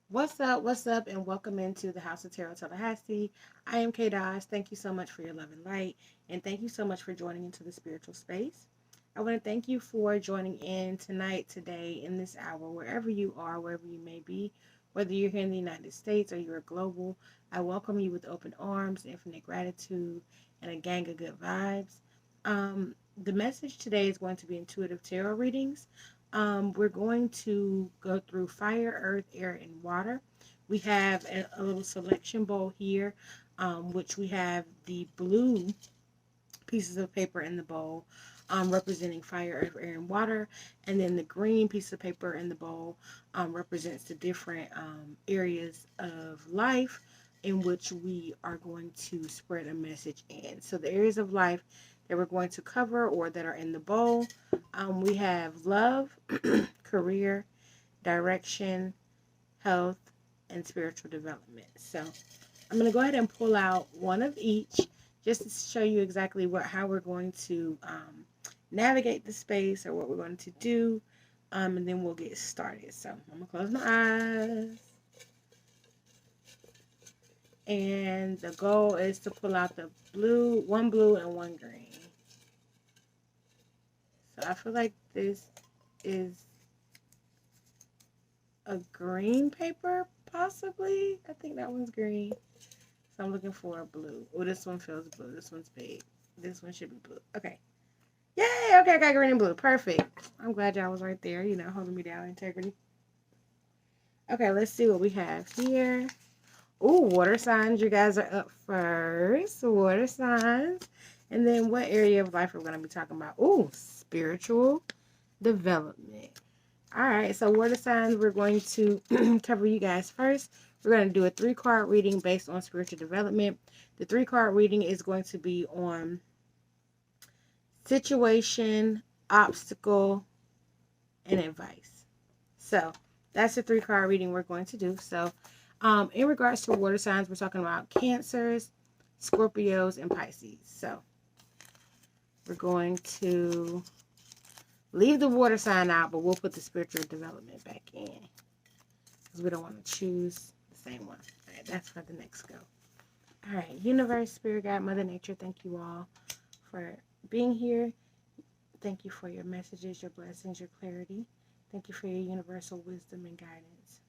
What's up, and welcome into the House of Tarot Tallahassee. I am Kay Dodge. Thank you so much for your love and light, and thank you so much for joining into the spiritual space. I want to thank you for joining in tonight, today, in this hour, wherever you are, wherever you may be, whether you're here in the United States or you're global. I welcome you with open arms, infinite gratitude, and a gang of good vibes. The message today is going to be intuitive tarot readings. We're going to go through fire, earth, air, and water. We have a little selection bowl here, which we have the blue pieces of paper in the bowl, representing fire, earth, air, and water. And then the green piece of paper in the bowl represents the different areas of life in which we are going to spread a message in. So the areas of life that we're going to cover or that are in the bowl, we have love, career, direction, health, and spiritual development. So I'm going to go ahead and pull out one of each just to show you exactly how we're going to navigate the space or what we're going to do, and then we'll get started. So I'm going to close my eyes. And the goal is to pull out the one blue and one green. So I feel like this is a green paper, possibly. I think that one's green. So I'm looking for a blue. Oh, this one feels blue. This one's big. This one should be blue. Okay. Yay! Okay, I got green and blue. Perfect. I'm glad y'all was right there, holding me down. Integrity. Okay, let's see what we have here. Ooh, water signs. You guys are up first. Water signs. And then what area of life we're going to be talking about? Ooh, spiritual development. All right, so water signs, we're going to cover you guys first. We're going to do a 3-card reading based on spiritual development. The 3-card reading is going to be on situation, obstacle, and advice. So that's the 3-card reading we're going to do. So in regards to water signs, we're talking about Cancers, Scorpios, and Pisces. So we're going to leave the water sign out, but we'll put the spiritual development back in because we don't want to choose the same one. All right, that's for the next go. All right, universe, spirit guide, Mother Nature, thank you all for being here. Thank you for your messages, your blessings, your clarity. Thank you for your universal wisdom and guidance.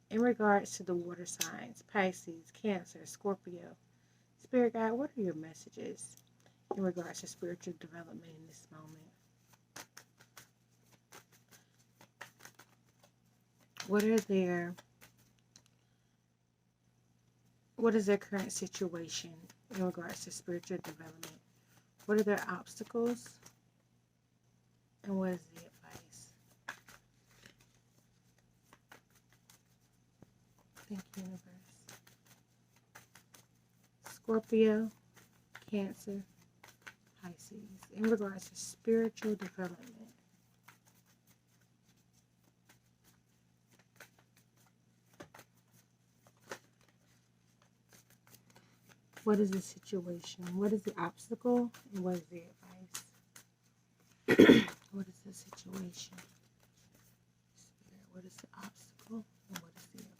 In regards to the water signs, Pisces, Cancer, Scorpio, spirit guide, what are your messages in regards to spiritual development in this moment? What is their current situation in regards to spiritual development? What are their obstacles? And what is the advice? Thank you, universe. Scorpio, Cancer, Pisces. In regards to spiritual development. What is the situation? What is the obstacle? And what is the advice? What is the situation? Spirit, what is the obstacle? And what is the advice?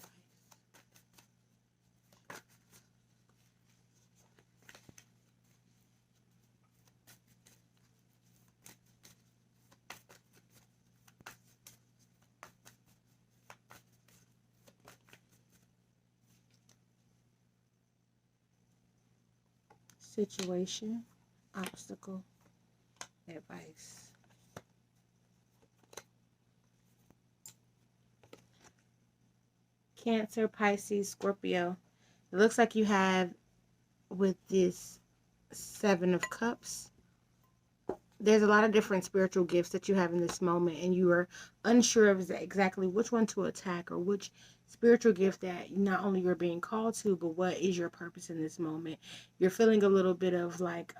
Situation, obstacle, advice. Cancer, Pisces, Scorpio. It looks like you have, with this 7 of Cups, there's a lot of different spiritual gifts that you have in this moment, and you are unsure of exactly which one to attack or which spiritual gift that not only you're being called to, but what is your purpose in this moment. You're feeling a little bit of like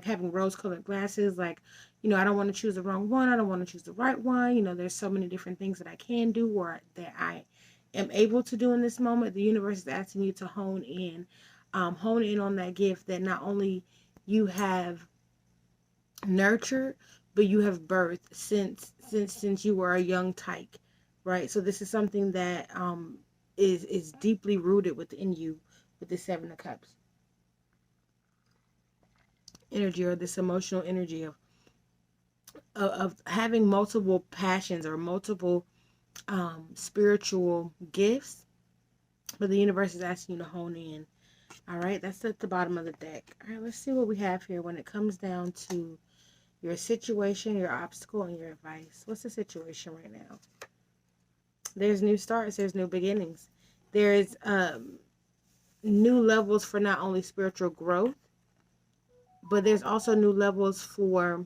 having rose-colored glasses, like, I don't want to choose the wrong one, I don't want to choose the right one. There's so many different things that I can do or that I am able to do in this moment. The universe is asking you to hone in on that gift that not only you have nurtured, but you have birthed since you were a young tyke. right? So this is something that is deeply rooted within you with the Seven of Cups energy, or this emotional energy of having multiple passions or multiple spiritual gifts, but the universe is asking you to hone in. All right, that's at the bottom of the deck. All right, let's see what we have here when it comes down to your situation, your obstacle, and your advice. What's the situation right now? There's new starts, there's new beginnings. There's new levels for not only spiritual growth, but there's also new levels for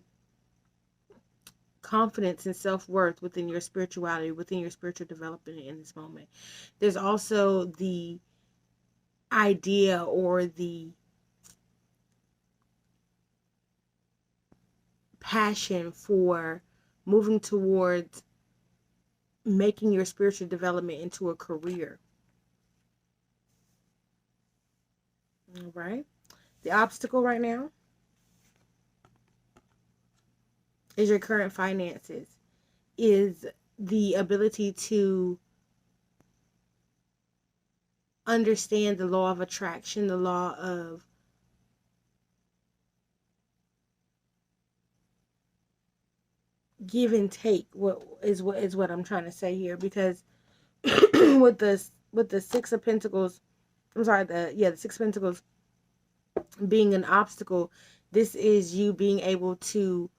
confidence and self-worth within your spirituality, within your spiritual development in this moment. There's also the idea or the passion for moving towards making your spiritual development into a career. All right. The obstacle right now is your current finances, is the ability to understand the law of attraction, the law of give and take. What I'm trying to say here, because with the Six of Pentacles, I'm sorry, the Six of Pentacles being an obstacle, this is you being able to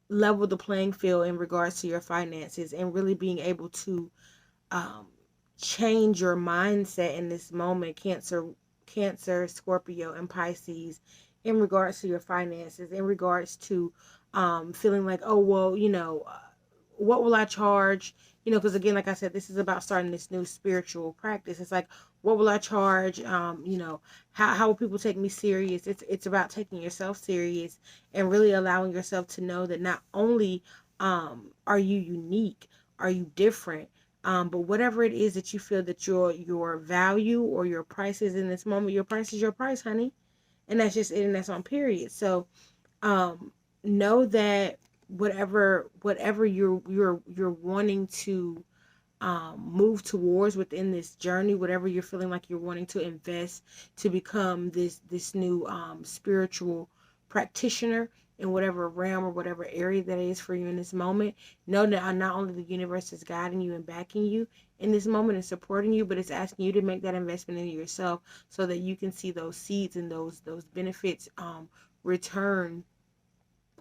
level the playing field in regards to your finances and really being able to um, change your mindset in this moment, Cancer, Scorpio, and Pisces, in regards to your finances, in regards to feeling like, oh, well, what will I charge? Because again, like I said, this is about starting this new spiritual practice. It's like, what will I charge? How will people take me serious? It's about taking yourself serious and really allowing yourself to know that not only are you unique, are you different, but whatever it is that you feel that your value or your price is in this moment, your price is your price, honey, and that's just it, and that's on period. So know that whatever you're wanting to move towards within this journey, whatever you're feeling like you're wanting to invest to become this new spiritual practitioner in whatever realm or whatever area that is for you in this moment, know that not only the universe is guiding you and backing you in this moment and supporting you, but it's asking you to make that investment in yourself so that you can see those seeds and those benefits return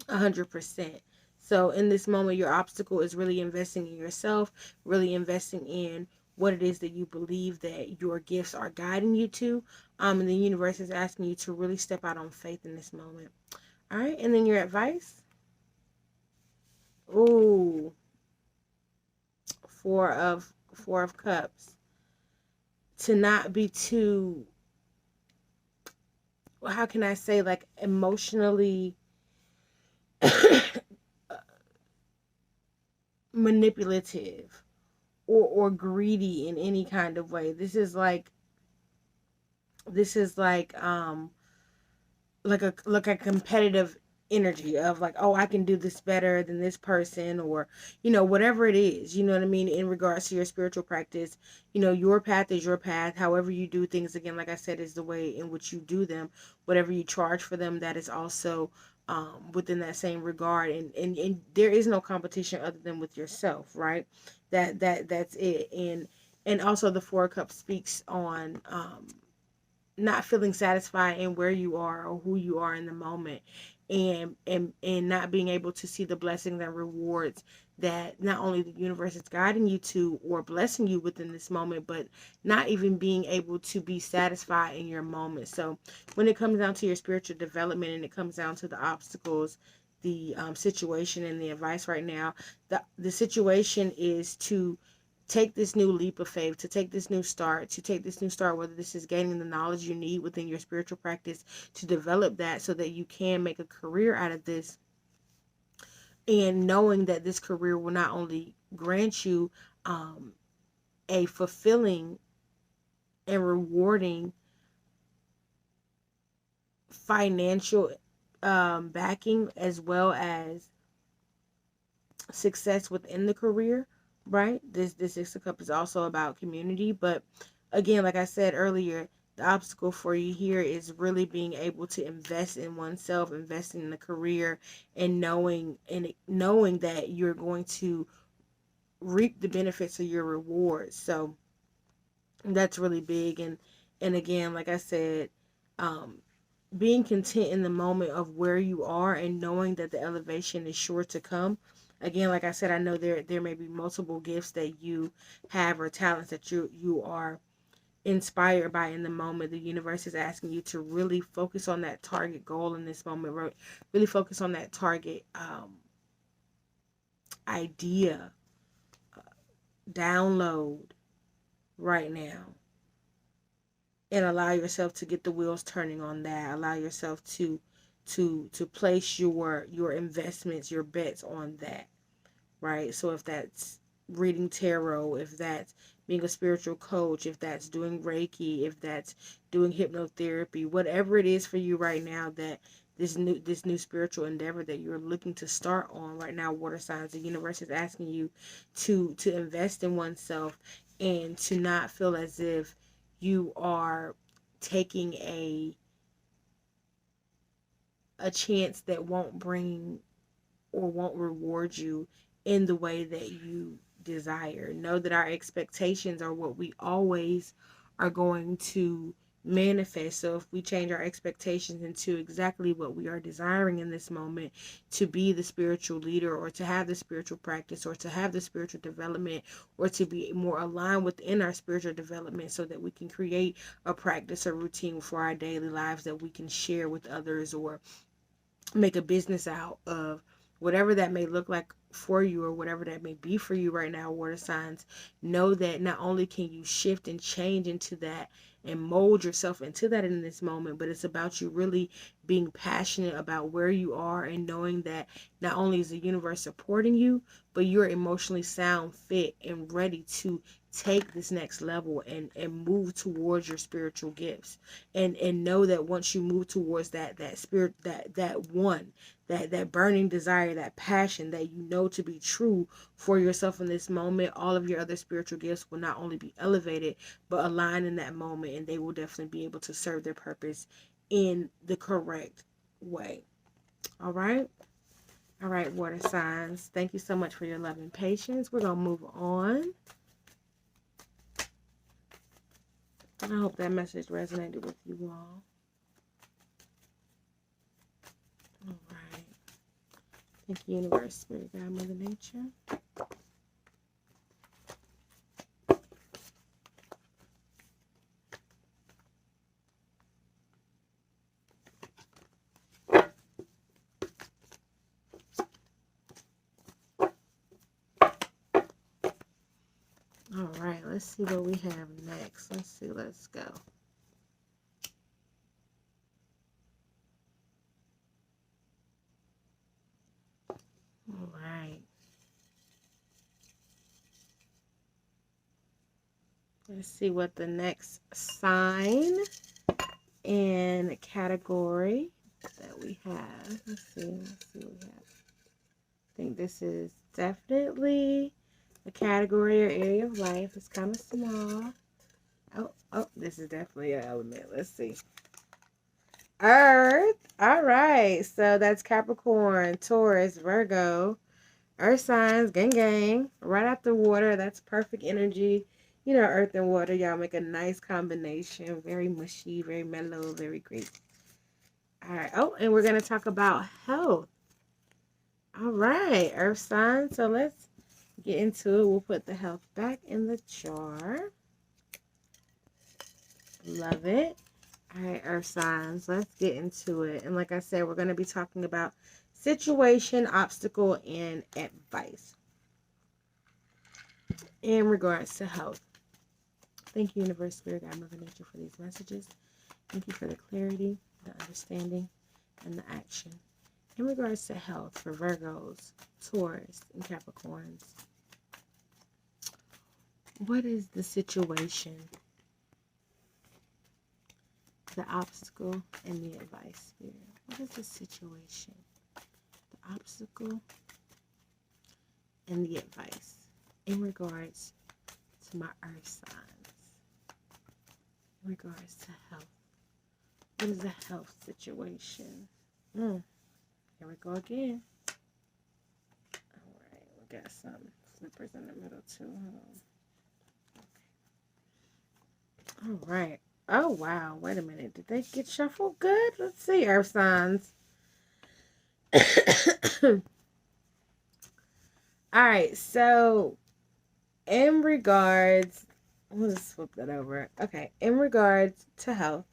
100%. So in this moment, your obstacle is really investing in yourself, really investing in what it is that you believe that your gifts are guiding you to. And the universe is asking you to really step out on faith in this moment. All right. And then your advice. Ooh, four of cups. To not be too, how can I say, like emotionally manipulative or greedy in any kind of way. This is like a competitive energy of like, oh, I can do this better than this person, or whatever it is, you know what I mean, in regards to your spiritual practice. Your path is your path. However you do things, again, like I said, is the way in which you do them. Whatever you charge for them, that is also within that same regard, and there is no competition other than with yourself, right? That's it. And also the Four of Cups speaks on not feeling satisfied in where you are or who you are in the moment, and not being able to see the blessings and rewards that not only the universe is guiding you to or blessing you within this moment, but not even being able to be satisfied in your moment. So when it comes down to your spiritual development and it comes down to the obstacles, the situation and the advice right now, the situation is to take this new leap of faith, to take this new start, whether this is gaining the knowledge you need within your spiritual practice to develop that so that you can make a career out of this, and knowing that this career will not only grant you a fulfilling and rewarding financial backing, as well as success within the career, right? This Six of Cups is also about community, but again, like I said earlier, the obstacle for you here is really being able to invest in oneself, investing in a career, and knowing that you're going to reap the benefits of your rewards. So that's really big. And again, like I said, um, being content in the moment of where you are and knowing that the elevation is sure to come. Again, like I said, I know there may be multiple gifts that you have or talents that you are inspired by in the moment. The universe is asking you to really focus on that target goal in this moment. Really focus on that target idea, download right now, and allow yourself to get the wheels turning on that. Allow yourself to place your investments, your bets on that, right? So if that's reading tarot, if that's being a spiritual coach, if that's doing Reiki, if that's doing hypnotherapy, whatever it is for you right now, that this new spiritual endeavor that you're looking to start on right now, water signs, the universe is asking you to invest in oneself and to not feel as if you are taking a chance that won't bring or won't reward you in the way that you desire. Know that our expectations are what we always are going to manifest. So if we change our expectations into exactly what we are desiring in this moment, to be the spiritual leader, or to have the spiritual practice, or to have the spiritual development, or to be more aligned within our spiritual development, so that we can create a practice or routine for our daily lives that we can share with others, or make a business out of, whatever that may look like for you, or whatever that may be for you right now, water signs. Know that not only can you shift and change into that and mold yourself into that in this moment, but it's about you really being passionate about where you are, and knowing that not only is the universe supporting you, but you're emotionally sound, fit, and ready to take this next level and move towards your spiritual gifts. And know that once you move towards that spirit, that burning desire, that passion that you know to be true for yourself in this moment, all of your other spiritual gifts will not only be elevated, but align in that moment, and they will definitely be able to serve their purpose in the correct way. All right. All right, water signs. Thank you so much for your love and patience. We're going to move on. And I hope that message resonated with you all. All right. Thank you, Universe, Spirit, God, Mother Nature. All right, let's see what we have next. Let's go. All right. Let's see what the next sign and category that we have. Let's see what we have. I think this is definitely a category or area of life. It's kind of small. Oh, this is definitely an element. Let's see. Earth. All right. So that's Capricorn, Taurus, Virgo. Earth signs, gang, gang. Right after water. That's perfect energy. You know, earth and water, y'all make a nice combination. Very mushy, very mellow, very great. All right. Oh, and we're going to talk about health. All right. Earth signs. So let's get into it. We'll put the health back in the jar. Love it. All right, earth signs. Let's get into it. And like I said, we're going to be talking about situation, obstacle, and advice in regards to health. Thank you, Universe, Spirit, God, Mother Nature, for these messages. Thank you for the clarity, the understanding, and the action. In regards to health for Virgos, Taurus, and Capricorns, what is the situation, the obstacle, and the advice, Spirit? What is the situation, the obstacle, and the advice? in regards to my earth signs, in regards to health. What is the health situation? Here we go again. All right, we got some flippers in the middle too. All right. Oh, wow. Wait a minute. Did they get shuffled good? Let's see, earth signs. All right. So, in regards, we'll just flip that over. Okay. In regards to health,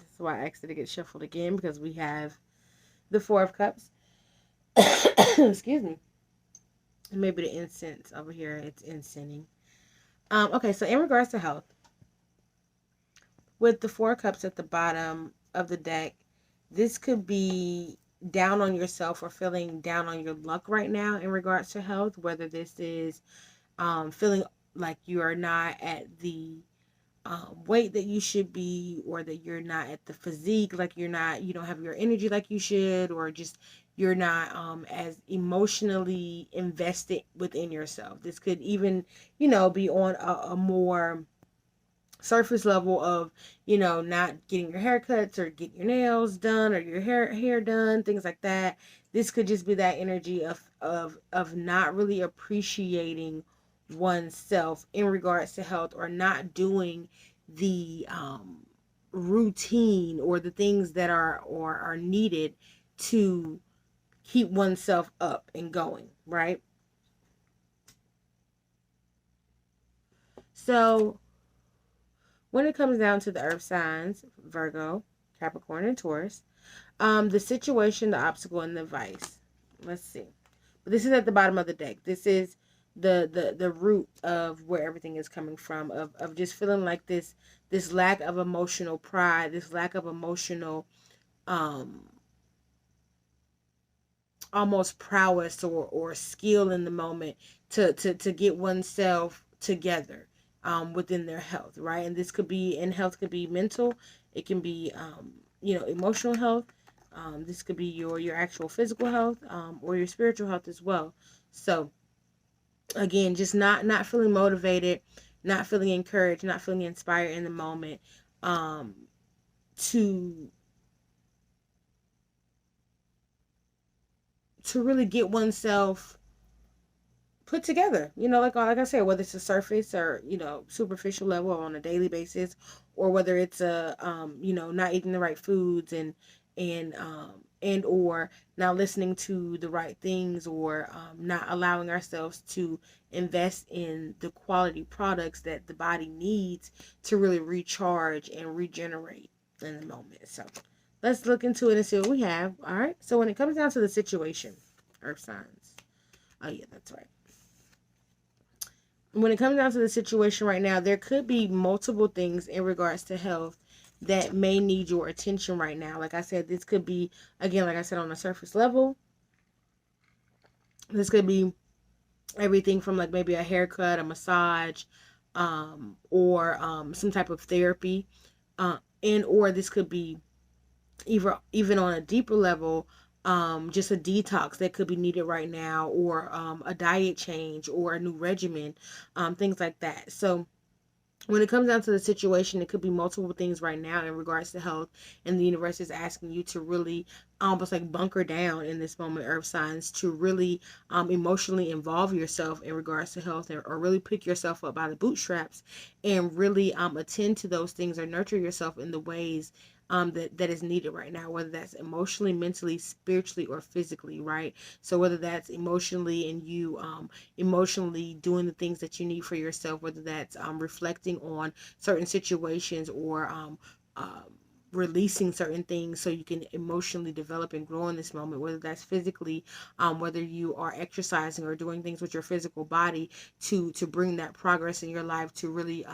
this is why I asked it to get shuffled again, because we have the Four of Cups. Excuse me. Maybe the incense over here, it's incensing. Okay. So, in regards to health, with the Four of Cups at the bottom of the deck, this could be down on yourself or feeling down on your luck right now in regards to health, whether this is feeling like you are not at the weight that you should be, or that you're not at the physique, like you don't have your energy like you should, or just you're not as emotionally invested within yourself. This could even, be on a more surface level of, not getting your haircuts or getting your nails done or your hair done, things like that. This could just be that energy of not really appreciating oneself in regards to health, or not doing the routine or the things that are needed to keep oneself up and going, right? So when it comes down to the earth signs, Virgo, Capricorn, and Taurus, the situation, the obstacle, and the vice. Let's see. But this is at the bottom of the deck. This is the root of where everything is coming from, of just feeling like this lack of emotional pride, this lack of emotional almost prowess or skill in the moment to get oneself together within their health, right? And this could be, in health could be mental, it can be emotional health, this could be your actual physical health, or your spiritual health as well. So again, just not feeling motivated, not feeling encouraged, not feeling inspired in the moment, to really get oneself put together, like I said, whether it's a surface or superficial level on a daily basis, or whether it's a not eating the right foods, and or not listening to the right things, or not allowing ourselves to invest in the quality products that the body needs to really recharge and regenerate in the moment. So let's look into it and see what we have. All right, so when it comes down to the situation, earth signs, oh yeah, that's right. When it comes down to the situation right now, there could be multiple things in regards to health that may need your attention right now. Like I said, this could be, again, like I said, on a surface level. This could be everything from like maybe a haircut, a massage, or some type of therapy, and or this could be even on a deeper level, just a detox that could be needed right now, or a diet change, or a new regimen, things like that. So when it comes down to the situation, it could be multiple things right now in regards to health, and the universe is asking you to really almost like bunker down in this moment, earth signs, to really emotionally involve yourself in regards to health, or really pick yourself up by the bootstraps, and really attend to those things, or nurture yourself in the ways that is needed right now, whether that's emotionally, mentally, spiritually, or physically, right? So whether that's emotionally, and you emotionally doing the things that you need for yourself, whether that's reflecting on certain situations, or releasing certain things so you can emotionally develop and grow in this moment, whether that's physically, whether you are exercising or doing things with your physical body to bring that progress in your life, to really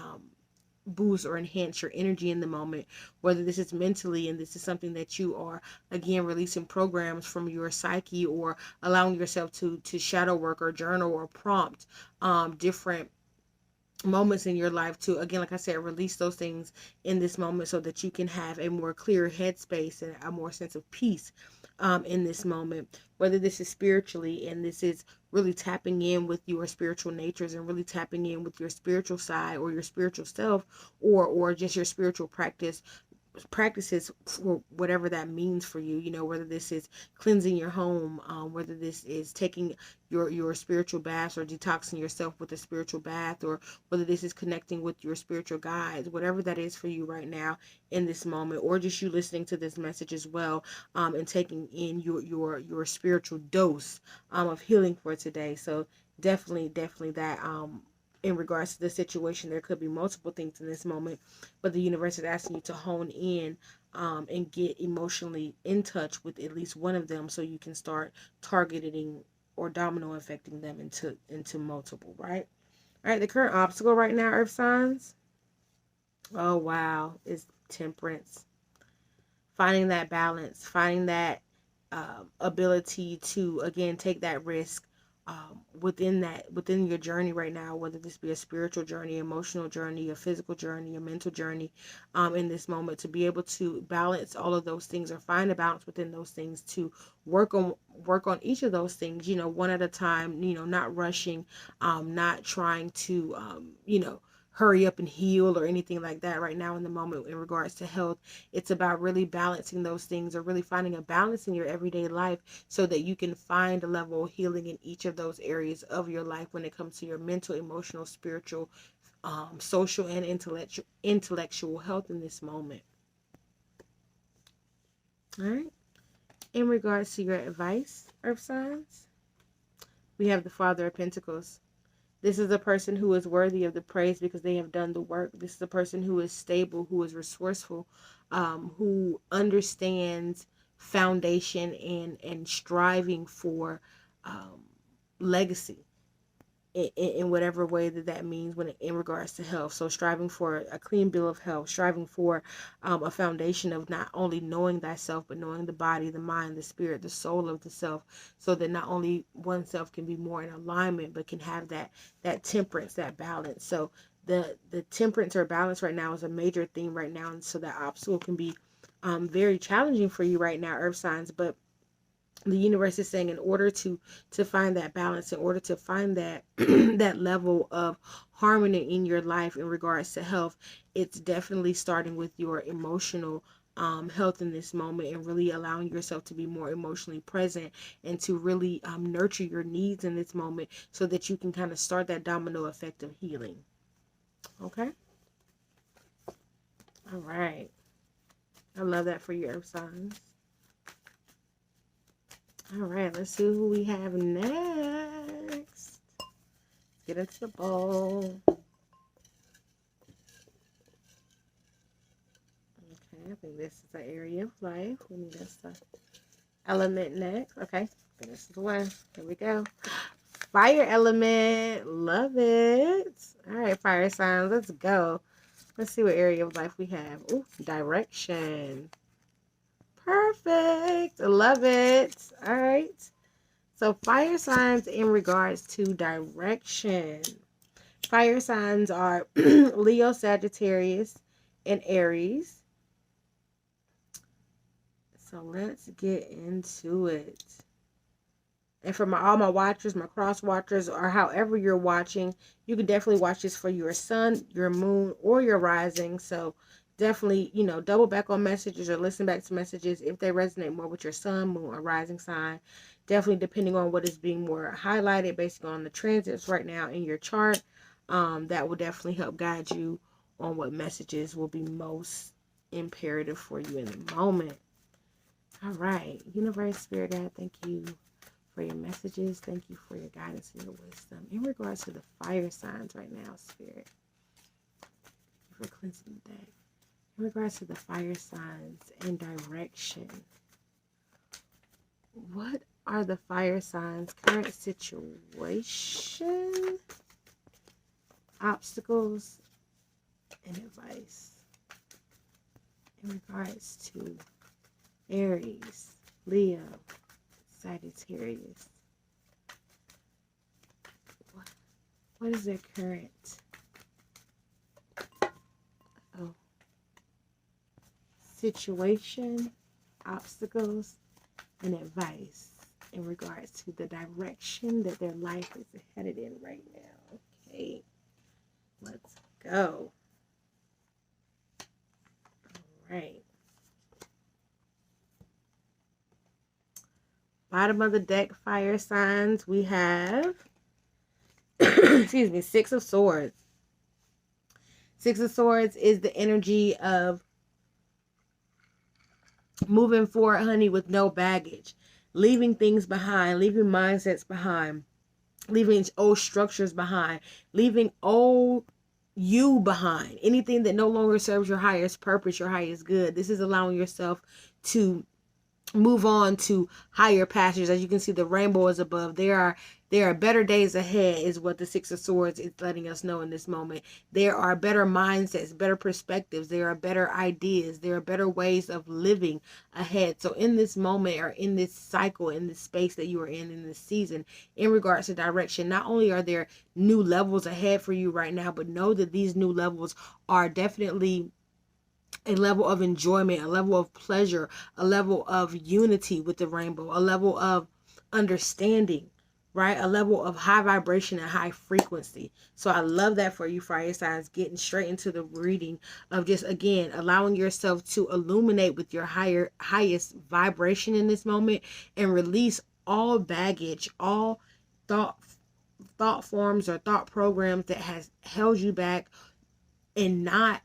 boost or enhance your energy in the moment, whether this is mentally, and this is something that you are again releasing programs from your psyche, or allowing yourself to shadow work, or journal, or prompt different moments in your life to, again, like I said, release those things in this moment so that you can have a more clear headspace and a more sense of peace in this moment, whether this is spiritually, and this is really tapping in with your spiritual natures and really tapping in with your spiritual side or your spiritual self, or just your spiritual practices for whatever that means for you, whether this is cleansing your home, whether this is taking your spiritual baths or detoxing yourself with a spiritual bath, or whether this is connecting with your spiritual guides, whatever that is for you right now in this moment, or just you listening to this message as well, and taking in your spiritual dose of healing for today. So definitely that in regards to the situation, there could be multiple things in this moment, but the universe is asking you to hone in and get emotionally in touch with at least one of them, so you can start targeting or domino affecting them into multiple, right? All right, the current obstacle right now, earth signs, oh wow, is temperance. Finding that balance, finding that ability to, again, take that risk within your journey right now, whether this be a spiritual journey, emotional journey, a physical journey, a mental journey, in this moment, to be able to balance all of those things, or find a balance within those things, to work on each of those things, one at a time, not rushing, not trying to hurry up and heal or anything like that right now in the moment in regards to health. It's about really balancing those things, or really finding a balance in your everyday life, so that you can find a level of healing in each of those areas of your life when it comes to your mental, emotional, spiritual, social, and intellectual health in this moment. All right. In regards to your advice, earth signs, we have the Father of Pentacles. This is a person who is worthy of the praise because they have done the work. This is a person who is stable, who is resourceful, who understands foundation and striving for legacy in whatever way that means in regards to health. So striving for a clean bill of health, striving for a foundation of not only knowing thyself, but knowing the body, the mind, the spirit, the soul of the self, so that not only oneself can be more in alignment, but can have that temperance, that balance. So the temperance or balance right now is a major theme right now, and so that obstacle can be very challenging for you right now, earth signs. But the universe is saying, in order to find that balance, in order to find that that level of harmony in your life in regards to health, it's definitely starting with your emotional health in this moment, and really allowing yourself to be more emotionally present, and to really nurture your needs in this moment, so that you can kind of start that domino effect of healing. Okay. All right. I love that for your earth signs. All right, let's see who we have next. Get into the bowl. Okay, I think this is the area of life. We need this element next. Okay, this is the one. Here we go. Fire element. Love it. All right, fire signs. Let's go. Let's see what area of life we have. Ooh, direction. Perfect. Love it. All right. So fire signs in regards to direction. Fire signs are Leo, Sagittarius, and Aries. So let's get into it. And for all my watchers, my cross watchers, or however you're watching, you can definitely watch this for your sun, your moon, or your rising. So definitely, double back on messages or listen back to messages if they resonate more with your sun, moon, or rising sign. Definitely depending on what is being more highlighted based on the transits right now in your chart. That will definitely help guide you on what messages will be most imperative for you in the moment. All right. Universe, Spirit, God, thank you for your messages. Thank you for your guidance and your wisdom. In regards to the fire signs right now, Spirit, thank you for cleansing the deck. In regards to the fire signs and direction, what are the fire signs' current situation, obstacles, and advice in regards to Aries, Leo, Sagittarius? What is their current situation, obstacles, and advice in regards to the direction that their life is headed in right now. Okay, let's go. All right. Bottom of the deck, fire signs, we have, excuse me, Six of Swords. Six of Swords is the energy of moving forward, honey, with no baggage. Leaving things behind, leaving mindsets behind, leaving old structures behind, leaving old you behind. Anything that no longer serves your highest purpose, your highest good. This is allowing yourself to move on to higher pastures. As you can see, the rainbow is above. There are better days ahead, is what the Six of Swords is letting us know in this moment. There are better mindsets, better perspectives. There are better ideas. There are better ways of living ahead. So in this moment, or in this cycle, in this space that you are in this season, in regards to direction, not only are there new levels ahead for you right now, but know that these new levels are definitely a level of enjoyment, a level of pleasure, a level of unity with the rainbow, a level of understanding, right? A level of high vibration and high frequency. So I love that for you, fire signs, getting straight into the reading of just, again, allowing yourself to illuminate with your highest vibration in this moment, and release all baggage, all thought forms or thought programs that has held you back and not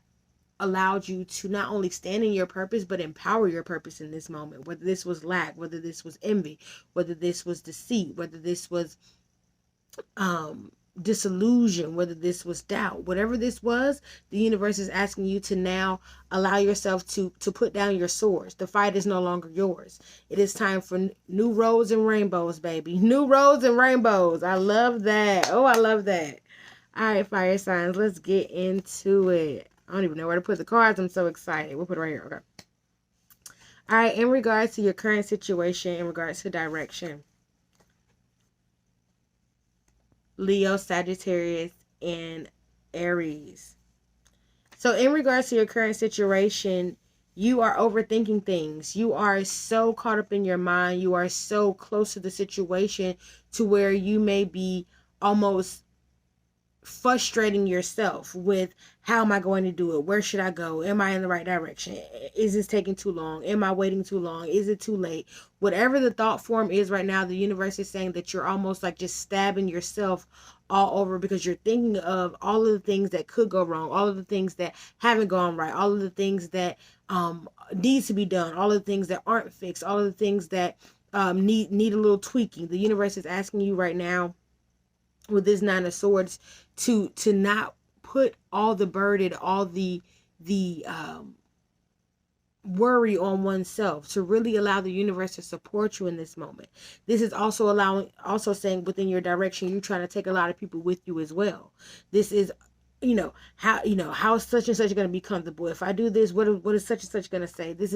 allowed you to not only stand in your purpose, but empower your purpose in this moment. Whether this was lack, whether this was envy, whether this was deceit, whether this was disillusion, whether this was doubt, whatever this was, the universe is asking you to now allow yourself to put down your swords. The fight is no longer yours. It is time for new roads and rainbows, baby. New roads and rainbows. I love that. Oh, I love that. All right, fire signs, let's get into it. I don't even know where to put the cards. I'm so excited. We'll put it right here. Okay. All right. In regards to your current situation, in regards to direction, Leo, Sagittarius, and Aries. So in regards to your current situation, you are overthinking things. You are so caught up in your mind. You are so close to the situation to where you may be almost frustrating yourself with, how am I going to do it? Where should I go? Am I in the right direction? Is this taking too long? Am I waiting too long? Is it too late? Whatever the thought form is right now, the universe is saying that you're almost like just stabbing yourself all over, because you're thinking of all of the things that could go wrong, all of the things that haven't gone right, all of the things that needs to be done, all of the things that aren't fixed, all of the things that need a little tweaking. The universe is asking you right now, with this Nine of Swords, to not put all the burden, all the worry on oneself, to really allow the universe to support you in this moment. This is also saying within your direction, you're trying to take a lot of people with you as well. This is, how is such and such going to be comfortable if I do this? What is such and such going to say? This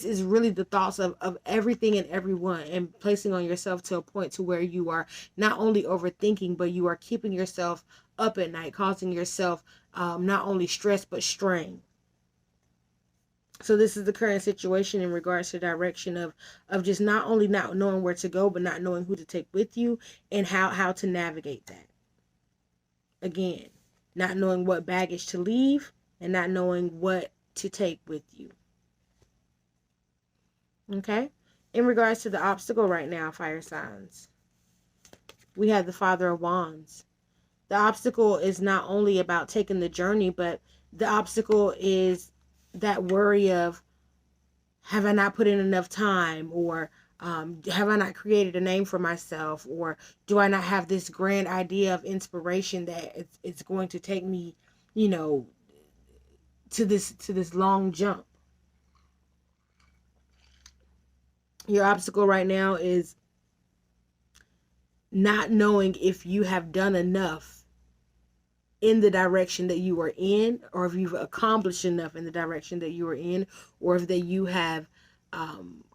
is really the thoughts of everything and everyone, and placing on yourself to a point to where you are not only overthinking, but you are keeping yourself up at night, causing yourself not only stress but strain. So this is the current situation in regards to direction of just not only not knowing where to go, but not knowing who to take with you, and how to navigate that. Again, not knowing what baggage to leave, and not knowing what to take with you. Okay? In regards to the obstacle right now, fire signs, we have the Father of Wands. The obstacle is not only about taking the journey, but the obstacle is that worry of, have I not put in enough time? Or have I not created a name for myself? Or do I not have this grand idea of inspiration that it's going to take me, to this long jump? Your obstacle right now is not knowing if you have done enough in the direction that you are in, or if you've accomplished enough in the direction that you are in, or if that you have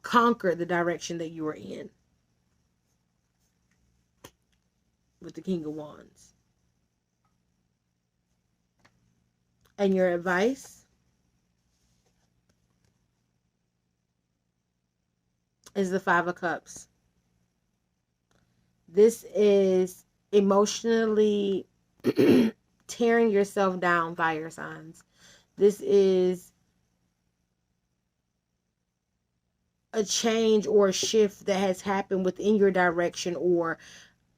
conquered the direction that you are in, with the King of Wands. And your advice, is the Five of Cups. This is emotionally tearing yourself down, fire signs. This is a change or a shift that has happened within your direction, or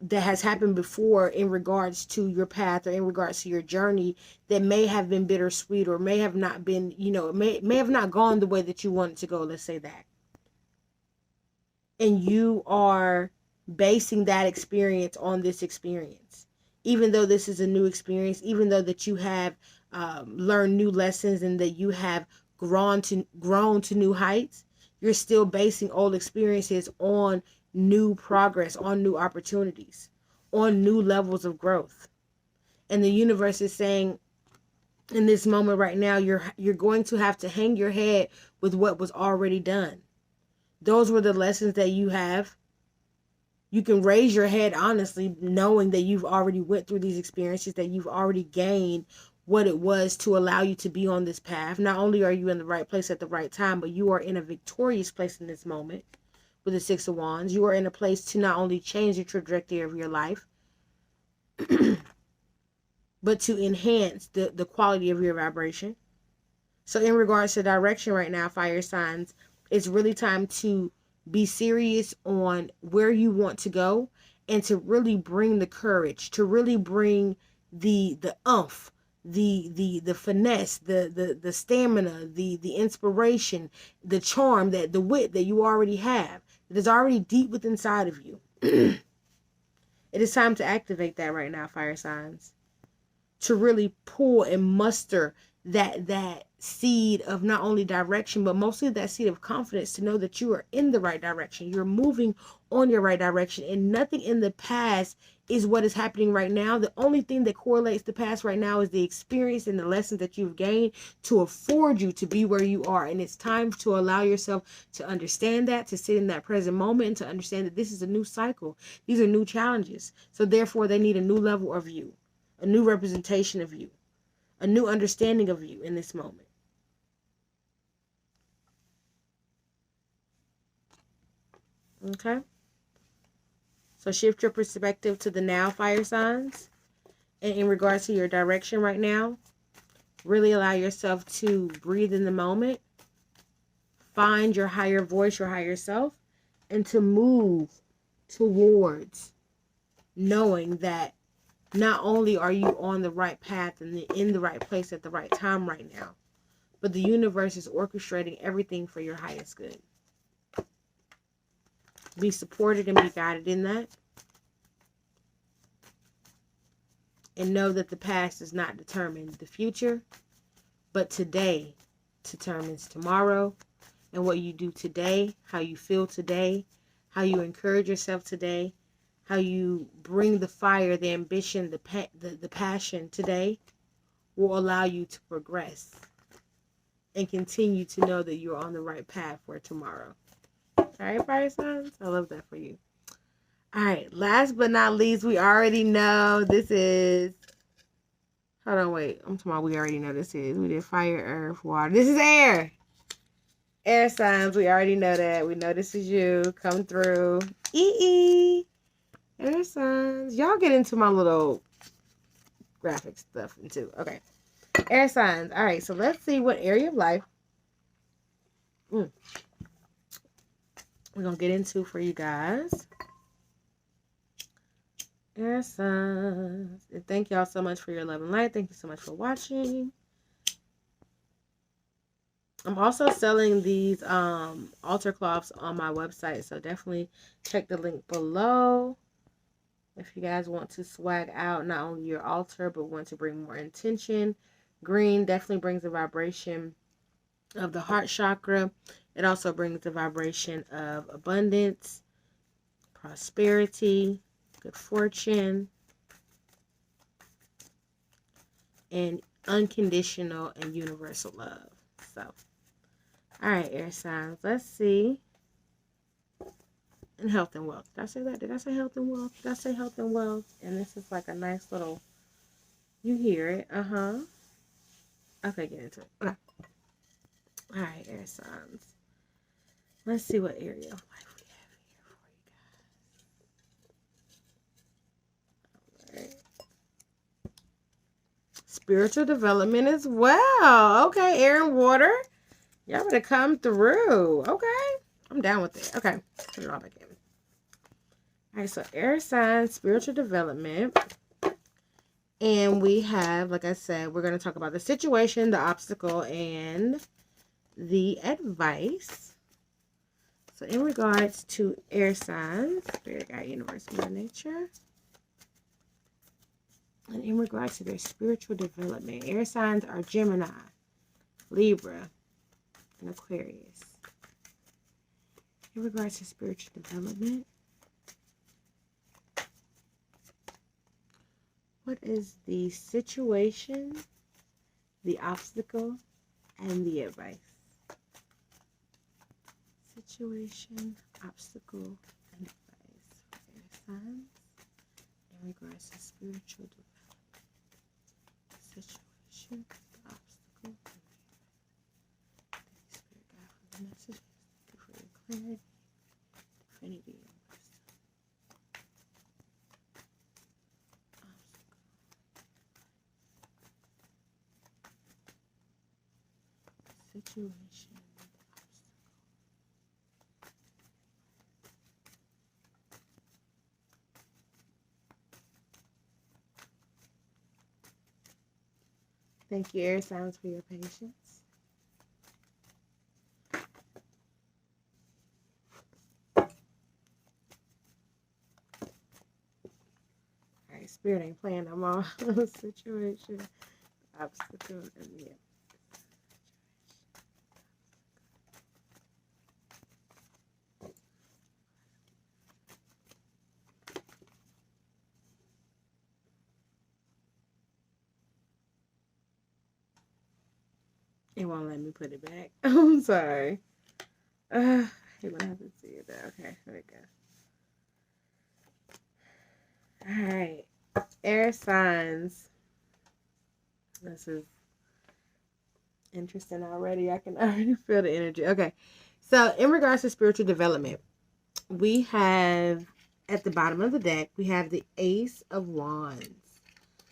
that has happened before in regards to your path or in regards to your journey, that may have been bittersweet or may have not been, may have not gone the way that you wanted to go. Let's say that. And you are basing that experience on this experience. Even though this is a new experience, even though that you have learned new lessons and that you have grown to new heights, you're still basing old experiences on new progress, on new opportunities, on new levels of growth. And the universe is saying, in this moment right now, you're going to have to hang your head with what was already done. Those were the lessons that you have. You can raise your head honestly, knowing that you've already went through these experiences, that you've already gained what it was to allow you to be on this path. Not only are you in the right place at the right time, but you are in a victorious place in this moment with the Six of Wands. You are in a place to not only change the trajectory of your life, but to enhance the quality of your vibration. So in regards to direction right now, fire signs, it's really time to be serious on where you want to go, and to really bring the courage, to really bring the umph, the finesse, the stamina, the inspiration, the charm, that the wit that you already have, that is already deep within inside of you. It is time to activate that right now, fire signs. To really pull and muster that seed of not only direction, but mostly that seed of confidence, to know that you are in the right direction. You're moving on your right direction, and nothing in the past is what is happening right now. The only thing that correlates the past right now is the experience and the lessons that you've gained to afford you to be where you are. And it's time to allow yourself to understand that, to sit in that present moment, and to understand that this is a new cycle. These are new challenges. So therefore, they need a new level of you, a new representation of you, a new understanding of you in this moment. Okay? So shift your perspective to the now, fire signs. And in regards to your direction right now, really allow yourself to breathe in the moment, find your higher voice, your higher self, and to move towards knowing that not only are you on the right path and in the right place at the right time right now, but the universe is orchestrating everything for your highest good. Be supported and be guided in that. And know that the past does not determine the future, but today determines tomorrow. And what you do today, how you feel today, how you encourage yourself today, how you bring the fire, the ambition, the passion today, will allow you to progress and continue to know that you're on the right path for tomorrow. All right, fire signs? I love that for you. All right, last but not least, we already know this is... Hold on, wait. I'm talking about we already know this is. We did fire, earth, water. This is air. Air signs. We already know that. We know this is you. Come through. Air signs. Y'all get into my little graphic stuff too. Okay. Air signs. All right. So let's see what area of life we're going to get into for you guys. Air signs. And thank y'all so much for your love and light. Thank you so much for watching. I'm also selling these altar cloths on my website, so definitely check the link below if you guys want to swag out not only your altar, but want to bring more intention. Green definitely brings the vibration of the heart chakra. It also brings the vibration of abundance, prosperity, good fortune, and unconditional and universal love. So, all right, air signs. Let's see. And health and wealth. Did I say that? Did I say health and wealth? Did I say health and wealth? And this is like a nice little... You hear it. Okay, get into it. Okay. All right, air signs. Let's see what area of life we have here for you guys. All right. Spiritual development as well. Okay, air and water. Y'all better come through. Okay. I'm down with it. Okay. Put it all back in. All right, so air signs, spiritual development. And we have, like I said, we're going to talk about the situation, the obstacle, and the advice. So in regards to air signs, Spirit Guide, Universe, Mother Nature. And in regards to their spiritual development, air signs are Gemini, Libra, and Aquarius. In regards to spiritual development, what is the situation, the obstacle, and the advice? Situation, obstacle, and advice for air signs in regards to spiritual development. Situation, the obstacle, and the advice. Thank you, Spirit God, for the messages. Thank you for your clarity, divinity, and wisdom. Obstacle. Situation. Thank you, air signs, for your patience. All right, Spirit ain't playing no more. Situation, obstacle, and the advice. It won't let me put it back. I'm sorry. I hate when I have to see it there. Okay, there we go. All right. Air signs. This is interesting already. I can already feel the energy. Okay. So in regards to spiritual development, we have at the bottom of the deck, we have the Ace of Wands.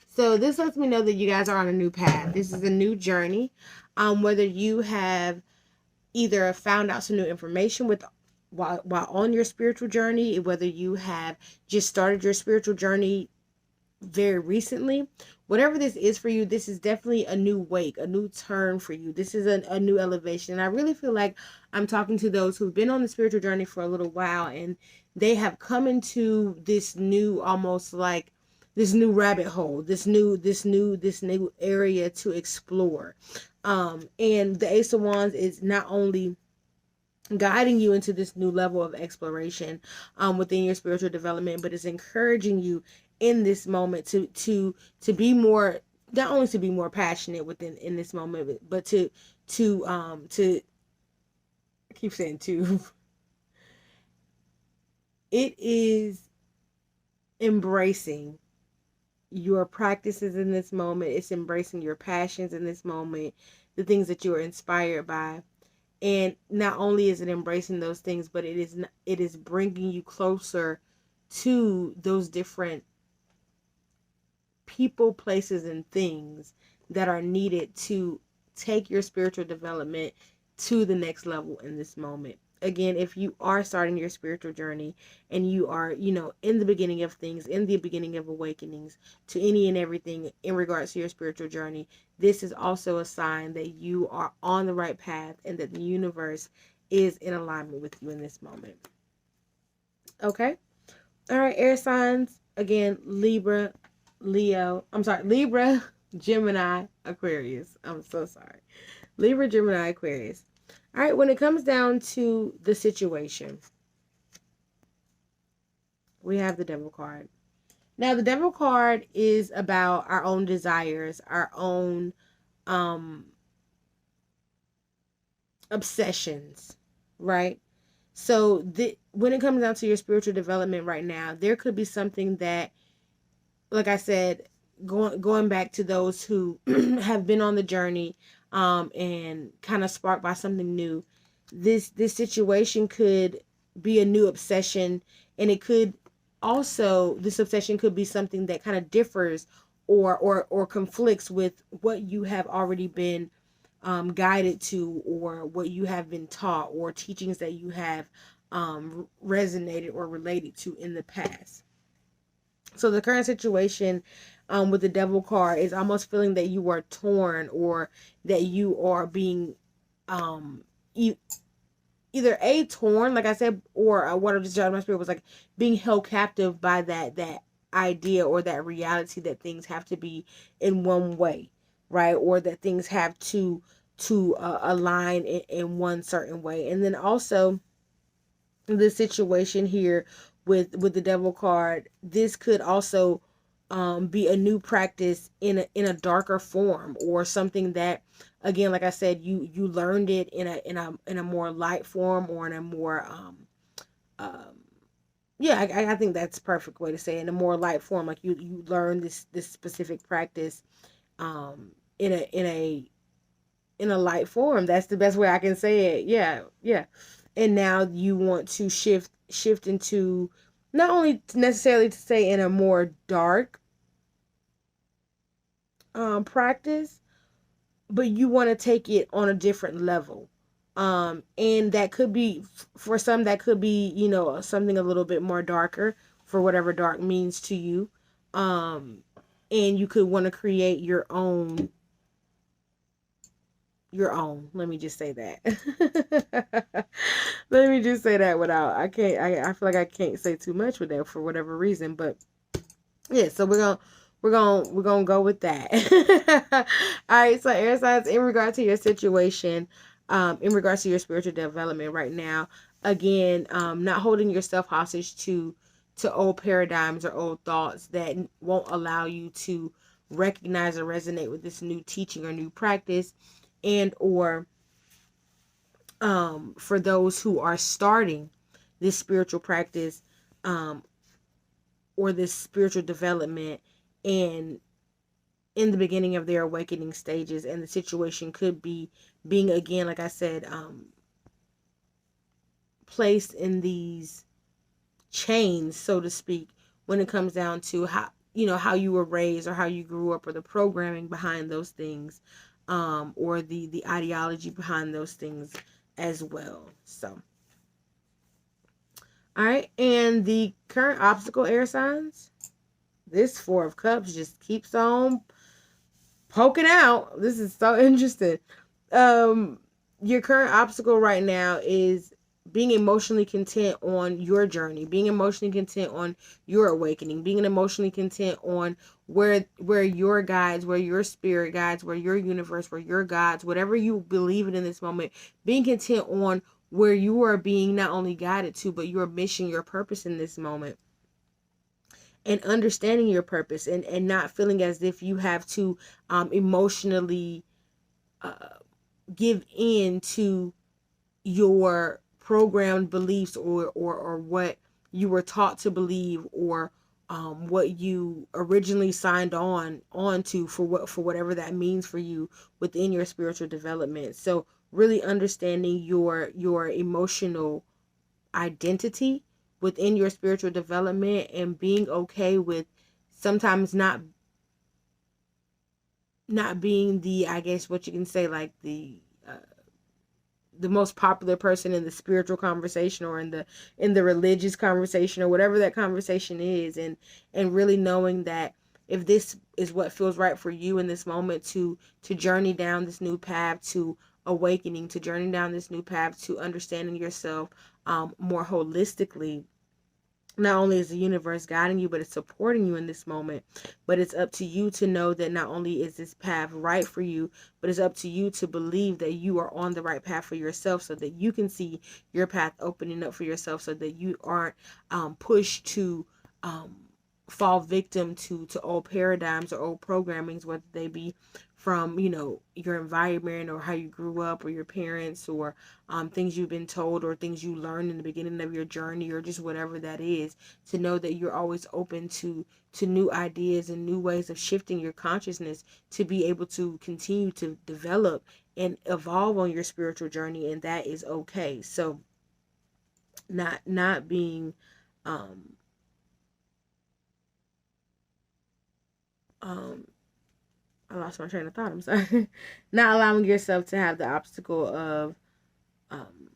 So this lets me know that you guys are on a new path. This is a new journey. Whether you have either found out some new information while on your spiritual journey, whether you have just started your spiritual journey very recently, whatever this is for you, this is definitely a new wake, a new turn for you. This is a new elevation. And I really feel like I'm talking to those who've been on the spiritual journey for a little while, and they have come into this new, almost like this new rabbit hole, this new area to explore. And the Ace of Wands is not only guiding you into this new level of exploration within your spiritual development, but it's encouraging you in this moment to be more, not only to be more passionate in this moment, but to I keep saying to it is embracing your practices in this moment. It's embracing your passions in this moment, the things that you are inspired by. And not only is it embracing those things, but it is bringing you closer to those different people, places, and things that are needed to take your spiritual development to the next level in this moment. Again, if you are starting your spiritual journey and you are, in the beginning of things, in the beginning of awakenings to any and everything in regards to your spiritual journey, this is also a sign that you are on the right path and that the universe is in alignment with you in this moment. Okay? All right, air signs. Again, Libra, Gemini, Aquarius. I'm so sorry. Libra, Gemini, Aquarius. All right, when it comes down to the situation, we have the Devil card. Now, the Devil card is about our own desires, our own obsessions, right? So when it comes down to your spiritual development right now, there could be something that, like I said, going back to those who have been on the journey and kind of sparked by something new. this situation could be a new obsession, and it could also, this obsession could be something that kind of differs or conflicts with what you have already been guided to, or what you have been taught, or teachings that you have resonated or related to in the past. So the current situation with the devil card is almost feeling that you are torn, or that you are being um, either a torn, like I said, or what I just jotted my spirit was like being held captive by that idea or that reality that things have to be in one way, right? Or that things have to align in one certain way. And then also the situation here with the devil card, this could also be a new practice in a darker form, or something that, again, like I said, you learned it in a more light form, or in a more um yeah, I think that's a perfect way to say it, in a more light form. Like you learn this specific practice in a light form. That's the best way I can say it. Yeah, yeah. And now you want to shift into, not only necessarily to say in a more dark practice, but you want to take it on a different level. And that could be, for some, that could be, something a little bit more darker, for whatever dark means to you. And you could want to create your own. Let me just say that. Let me just say that without, I feel like I can't say too much with that for whatever reason, but yeah, so we're gonna go with that. All right, so air signs, in regard to your situation, in regards to your spiritual development right now, again, not holding yourself hostage to old paradigms or old thoughts that won't allow you to recognize or resonate with this new teaching or new practice, and or for those who are starting this spiritual practice, um, or this spiritual development, and in the beginning of their awakening stages, and the situation could be being, again, like I said, placed in these chains, so to speak, when it comes down to how you were raised, or how you grew up, or the programming behind those things, or the ideology behind those things as well. So, all right, and the current obstacle, air signs, this Four of Cups just keeps on poking out. This is so interesting. Um, your current obstacle right now is being emotionally content on your journey, being emotionally content on your awakening, being emotionally content on where your guides, where your spirit guides, where your universe, where your gods, whatever you believe in this moment, being content on where you are being not only guided to, but your mission, your purpose in this moment, and understanding your purpose, and not feeling as if you have to emotionally uh, give in to your programmed beliefs, or what you were taught to believe, or what you originally signed on to, for whatever that means for you within your spiritual development. So really understanding your emotional identity within your spiritual development, and being okay with sometimes not being the, I guess what you can say, like the most popular person in the spiritual conversation, or in the religious conversation, or whatever that conversation is, and really knowing that if this is what feels right for you in this moment, to journey down this new path to awakening, to journey down this new path to understanding yourself more holistically. Not only is the universe guiding you, but it's supporting you in this moment. But it's up to you to know that not only is this path right for you, but it's up to you to believe that you are on the right path for yourself, so that you can see your path opening up for yourself, so that you aren't pushed to um, fall victim to old paradigms or old programmings, whether they be from, you know, your environment or how you grew up or your parents or things you've been told or things you learned in the beginning of your journey or just whatever that is, to know that you're always open to new ideas and new ways of shifting your consciousness to be able to continue to develop and evolve on your spiritual journey, and that is okay. So not being um um I lost my train of thought, I'm sorry. Not allowing yourself to have the obstacle of um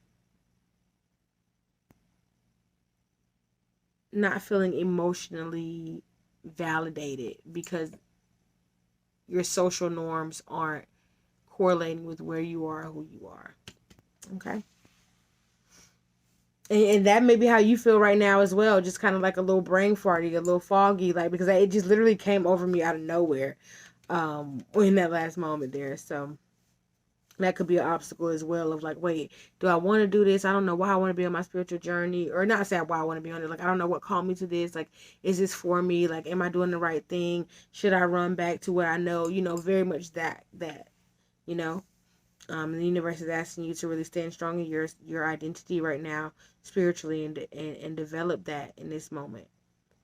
not feeling emotionally validated because your social norms aren't correlating with where you are, who you are. Okay. And that may be how you feel right now as well, just kind of like a little brain farty, a little foggy, like, because it just literally came over me out of nowhere in that last moment there. So that could be an obstacle as well of like, wait, do I want to do this? I don't know why I want to be on my spiritual journey, or not say why I want to be on it. Like, I don't know what called me to this. Like, is this for me? Like, am I doing the right thing? Should I run back to what I know? You know, very much that, you know, the universe is asking you to really stand strong in your identity right now, spiritually, and develop that in this moment,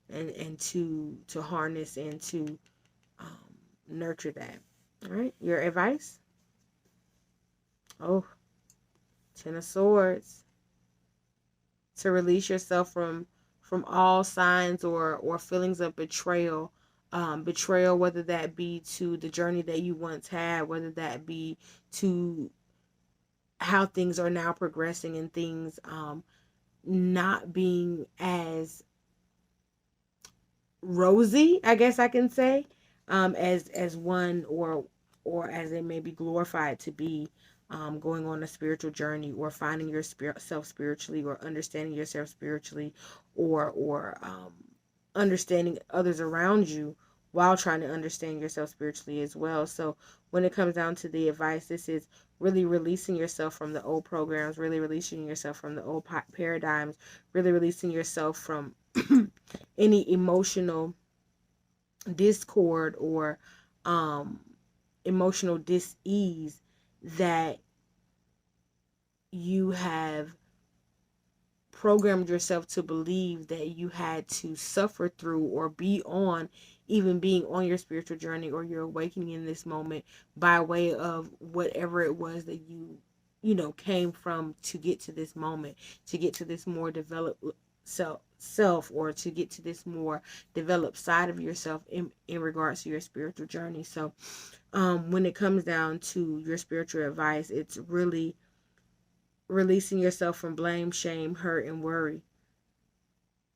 and to harness and to nurture that. All right, your advice? Oh, Ten of Swords. To release yourself from all signs or feelings of betrayal. Betrayal, whether that be to the journey that you once had, whether that be to how things are now progressing and things not being as rosy, I guess I can say, as one or as it may be glorified to be, going on a spiritual journey or finding yourself spiritually or understanding yourself spiritually, or understanding others around you while trying to understand yourself spiritually as well. So when it comes down to the advice, this is really releasing yourself from the old programs, really releasing yourself from the old paradigms, really releasing yourself from any emotional discord or um, emotional dis-ease that you have programmed yourself to believe that you had to suffer through or be on, even being on your spiritual journey or your awakening in this moment, by way of whatever it was that you know came from to get to this moment, to get to this more developed self, or to get to this more developed side of yourself in regards to your spiritual journey. So when it comes down to your spiritual advice, it's really releasing yourself from blame, shame, hurt, and worry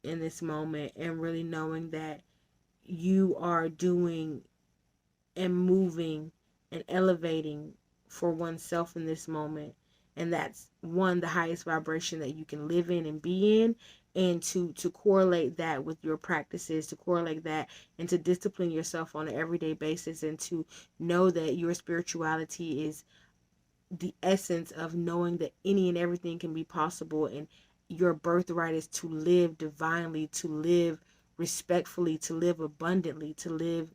in this moment, and really knowing that you are doing and moving and elevating for oneself in this moment. And that's one, the highest vibration that you can live in and be in, and to correlate that with your practices, to correlate that and to discipline yourself on an everyday basis, and to know that your spirituality is the essence of knowing that any and everything can be possible, and your birthright is to live divinely, to live respectfully, to live abundantly, to live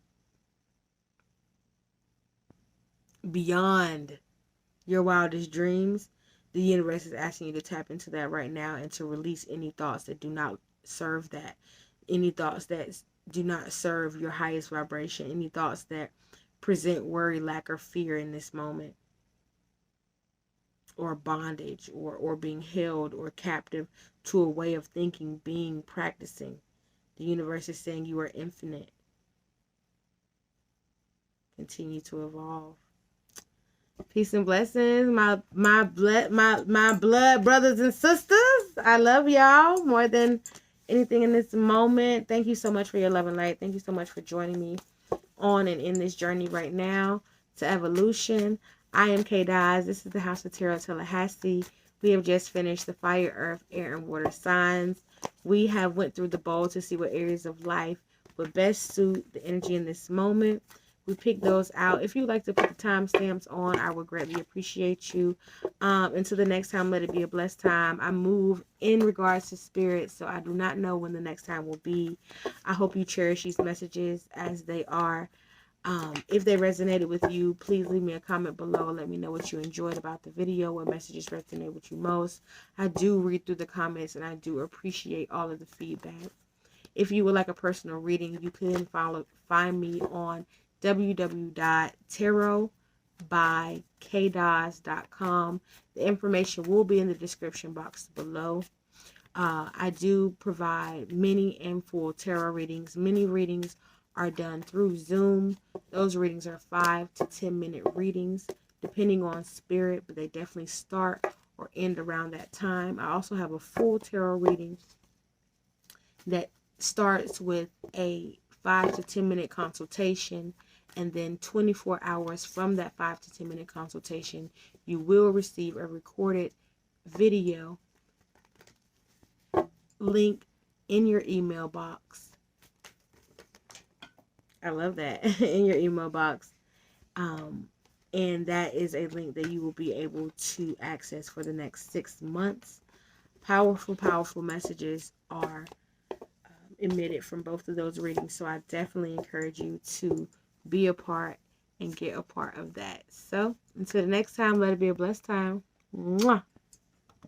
beyond your wildest dreams. The universe is asking you to tap into that right now and to release any thoughts that do not serve that, any thoughts that do not serve your highest vibration, any thoughts that present worry, lack, or fear in this moment, or bondage, or being held or captive to a way of thinking, being, practicing. The universe is saying you are infinite. Continue to evolve. Peace and blessings, my blood brothers and sisters. I love y'all more than anything in this moment. Thank you so much for your love and light. Thank you so much for joining me on and in this journey right now to evolution. I am Kay Daz. This is the House of Tarot Tallahassee. We have just finished the fire, earth, air, and water signs. We have went through the bowl to see what areas of life would best suit the energy in this moment. We picked those out. If you'd like to put the timestamps on, I would greatly appreciate you. Until the next time, let it be a blessed time. I move in regards to spirit, so I do not know when the next time will be. I hope you cherish these messages as they are If they resonated with you, please leave me a comment below. Let me know what you enjoyed about the video, what messages resonate with you most. I do read through the comments and I do appreciate all of the feedback. If you would like a personal reading, you can find me on www.tarotbyKDoz.com. The information will be in the description box below. I do provide mini and full tarot readings. Mini readings are done through Zoom. Those readings are 5 to 10 minute readings, depending on spirit, but they definitely start or end around that time. I also have a full tarot reading that starts with a 5 to 10 minute consultation, and then 24 hours from that 5 to 10 minute consultation, you will receive a recorded video link in your email box. I love that. In your email box. And that is a link that you will be able to access for the next 6 months. Powerful, powerful messages are emitted from both of those readings. So I definitely encourage you to be a part and get a part of that. So until the next time, let it be a blessed time. Mwah.